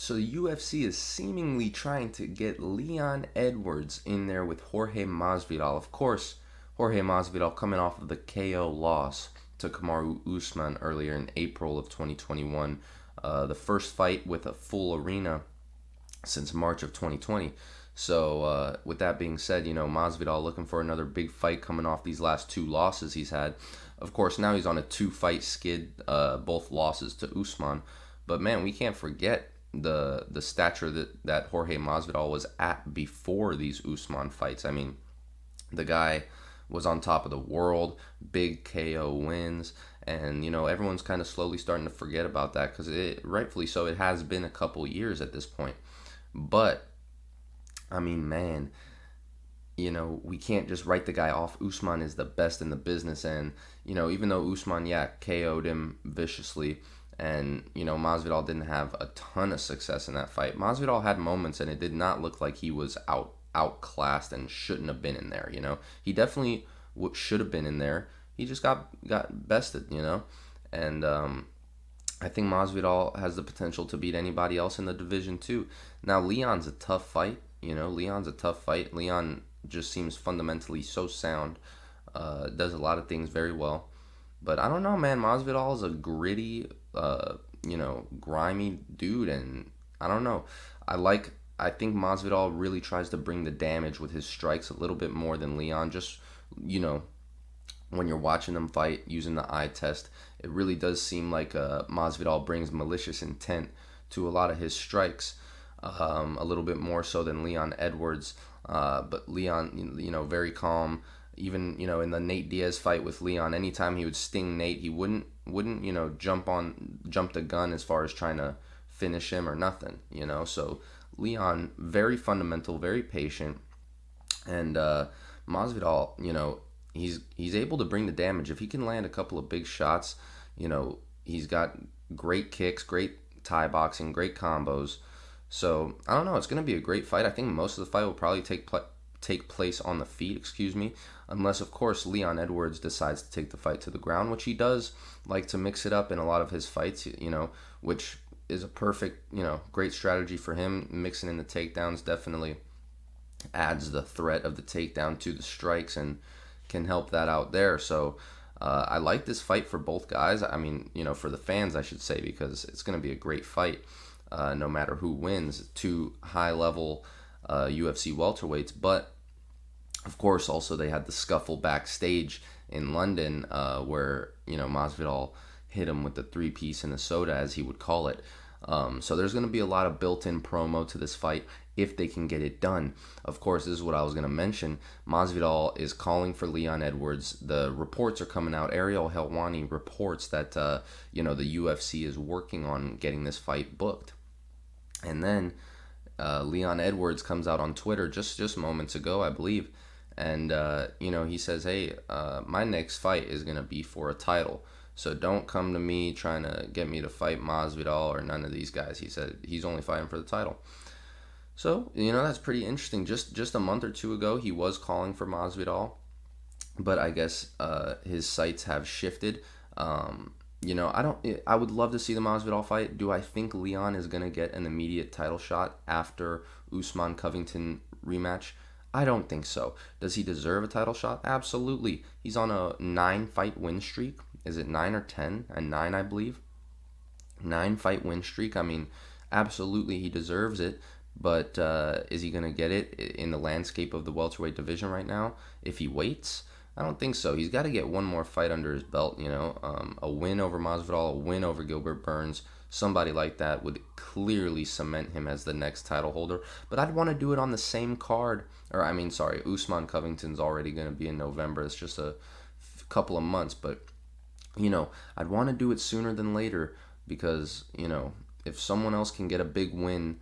So the UFC is seemingly trying to get Leon Edwards in there with Jorge Masvidal. Of course, Jorge Masvidal coming off of the KO loss to Kamaru Usman earlier in April of 2021. The first fight with a full arena since March of 2020. So with that being said, Masvidal looking for another big fight coming off these last two losses he's had. Of course, now he's on a two-fight skid, both losses to Usman. But man, we can't forget the stature that Jorge Masvidal was at before these Usman fights. I mean, the guy was on top of the world, big KO wins, and everyone's kind of slowly starting to forget about that because rightfully so, it has been a couple years at this point. But I mean, man, we can't just write the guy off. Usman is the best in the business, and even though Usman, yeah, KO'd him viciously, and Masvidal didn't have a ton of success in that fight. Masvidal had moments, and it did not look like he was outclassed and shouldn't have been in there. He definitely should have been in there. He just got bested. And I think Masvidal has the potential to beat anybody else in the division too. Now Leon's a tough fight. Leon's a tough fight. Leon just seems fundamentally so sound. Does a lot of things very well. But I don't know, man. Masvidal is a gritty, grimy dude, and I don't know. I think Masvidal really tries to bring the damage with his strikes a little bit more than Leon. Just, when you're watching them fight using the eye test, it really does seem like Masvidal brings malicious intent to a lot of his strikes, a little bit more so than Leon Edwards. But Leon, very calm. Even in the Nate Diaz fight with Leon, anytime he would sting Nate, he wouldn't jump the gun as far as trying to finish him or nothing. So Leon, very fundamental, very patient, and Masvidal, he's able to bring the damage if he can land a couple of big shots. He's got great kicks, great Thai boxing, great combos. So I don't know. It's going to be a great fight. I think most of the fight will probably take place on the feet. Excuse me, unless of course Leon Edwards decides to take the fight to the ground, which he does like to mix it up in a lot of his fights. Which is a perfect, great strategy for him. Mixing in the takedowns definitely adds the threat of the takedown to the strikes and can help that out there. So I like this fight for both guys. I mean, for the fans, I should say, because it's going to be a great fight. No matter who wins, two high-level UFC welterweights. But, of course, also they had the scuffle backstage in London where, Masvidal hit him with the three-piece and the soda, as he would call it. So there's going to be a lot of built-in promo to this fight if they can get it done. Of course, this is what I was going to mention. Masvidal is calling for Leon Edwards. The reports are coming out. Ariel Helwani reports that, the UFC is working on getting this fight booked. And then Leon Edwards comes out on Twitter just moments ago, I believe. And, he says, hey, my next fight is going to be for a title. So don't come to me trying to get me to fight Masvidal or none of these guys. He said he's only fighting for the title. So, that's pretty interesting. Just a month or two ago, he was calling for Masvidal. But I guess his sights have shifted. I would love to see the Masvidal fight. Do I think Leon is going to get an immediate title shot after Usman Covington rematch? I don't think so. Does he deserve a title shot? Absolutely. He's on a 9-fight win streak. Is it 9 or 10? A 9, I believe. 9-fight win streak. I mean, absolutely he deserves it. But is he going to get it in the landscape of the welterweight division right now if he waits? I don't think so. He's got to get one more fight under his belt, a win over Masvidal, a win over Gilbert Burns. Somebody like that would clearly cement him as the next title holder. But I'd want to do it on the same card. Usman Covington's already going to be in November. It's just a couple of months. But, I'd want to do it sooner than later because, if someone else can get a big win,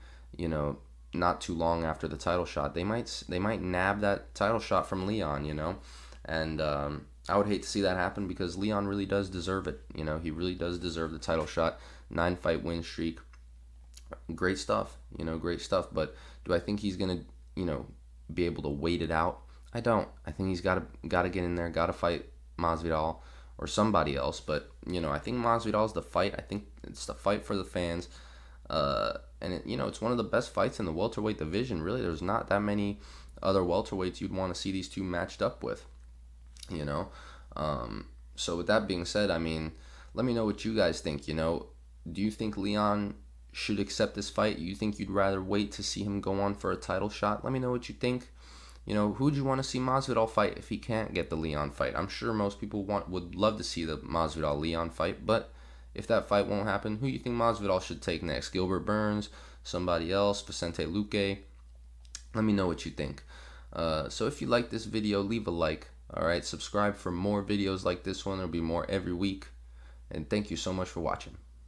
not too long after the title shot, they might nab that title shot from Leon, And I would hate to see that happen because Leon really does deserve it. He really does deserve the title shot. 9-fight win streak. Great stuff. Great stuff. But do I think he's going to, be able to wait it out? I don't. I think he's got to get in there, got to fight Masvidal or somebody else. But, I think Masvidal's the fight. I think it's the fight for the fans. And it's one of the best fights in the welterweight division. Really, there's not that many other welterweights you'd want to see these two matched up with. You know, so with that being said, I mean, let me know what you guys think. Do you think Leon should accept this fight? You think you'd rather wait to see him go on for a title shot? Let me know what you think. Who'd you want to see Masvidal fight if he can't get the Leon fight? I'm sure most people would love to see the Masvidal Leon fight, but if that fight won't happen, who do you think Masvidal should take next? Gilbert Burns, somebody else, Vicente Luque? Let me know what you think. So if you like this video, leave a like. All right, subscribe for more videos like this one. There'll be more every week. And thank you so much for watching.